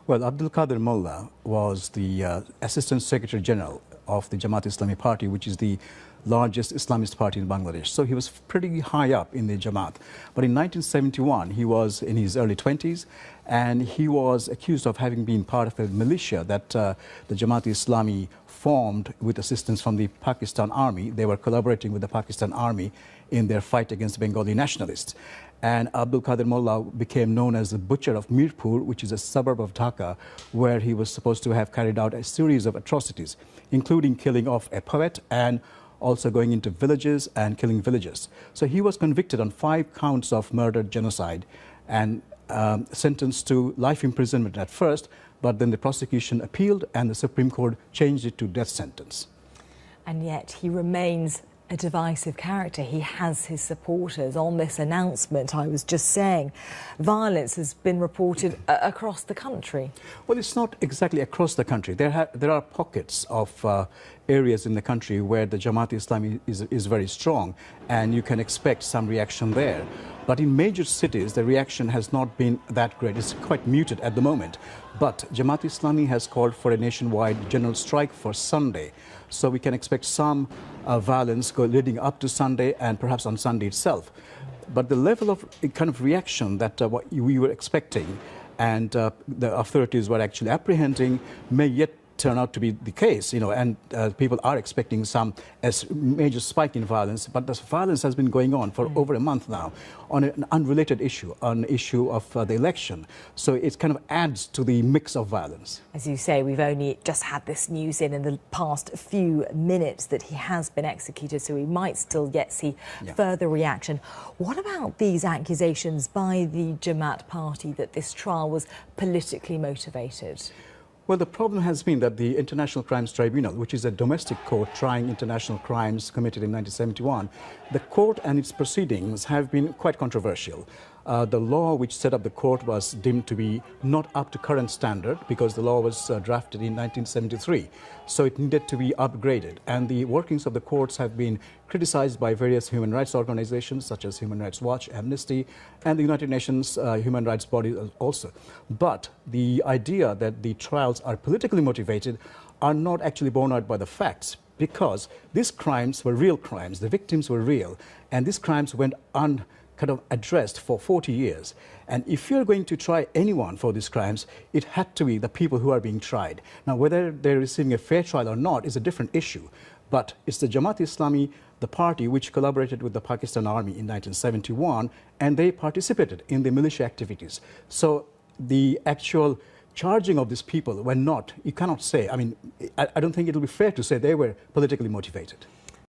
Well, Abdul Kader Mullah was the Assistant Secretary General of the Jamaat-e-Islami Party, which is the largest Islamist party in Bangladesh. So he was pretty high up in the Jamaat. But in 1971, he was in his early 20s, and he was accused of having been part of a militia that the Jamaat-e-Islami formed with assistance from the Pakistan Army. They were collaborating with the Pakistan Army in their fight against Bengali nationalists. And Abdul Kader Mullah became known as the Butcher of Mirpur, which is a suburb of Dhaka, where he was supposed to have carried out a series of atrocities, including killing off a poet and also going into villages and killing villagers. So he was convicted on 5 counts of murder, genocide, and sentenced to life imprisonment at first, but then the prosecution appealed and the Supreme Court changed it to death sentence. And yet he remains a divisive character. He has his supporters. On this announcement, I was just saying, violence has been reported across the country. Well, it's not exactly across the country. There are pockets of areas in the country where the Jamaat-e-Islami is very strong, and you can expect some reaction there. But in major cities, the reaction has not been that great. It's quite muted at the moment. But Jamaat-e-Islami has called for a nationwide general strike for Sunday. So we can expect some violence leading up to Sunday and perhaps on Sunday itself. But the level of kind of reaction that what we were expecting and the authorities were actually apprehending may yet turn out to be the case, and people are expecting some major spike in violence, but this violence has been going on for over a month now on an unrelated issue, on the issue of the election. So it kind of adds to the mix of violence. As you say, we've only just had this news in the past few minutes that he has been executed, so we might still yet see further reaction. What about these accusations by the Jamaat party that this trial was politically motivated? Well, the problem has been that the International Crimes Tribunal, which is a domestic court trying international crimes committed in 1971, the court and its proceedings have been quite controversial. The law which set up the court was deemed to be not up to current standard because the law was drafted in 1973. So it needed to be upgraded. And the workings of the courts have been criticized by various human rights organizations such as Human Rights Watch, Amnesty, and the United Nations human rights body also. But the idea that the trials are politically motivated are not actually borne out by the facts, because these crimes were real crimes, the victims were real, and these crimes went addressed for 40 years. And if you're going to try anyone for these crimes, it had to be the people who are being tried. Now, whether they're receiving a fair trial or not is a different issue. But it's the Jamaat-e-Islami, the party which collaborated with the Pakistan Army in 1971, and they participated in the militia activities. So the actual charging of these people were not, you cannot say, I don't think it will be fair to say they were politically motivated.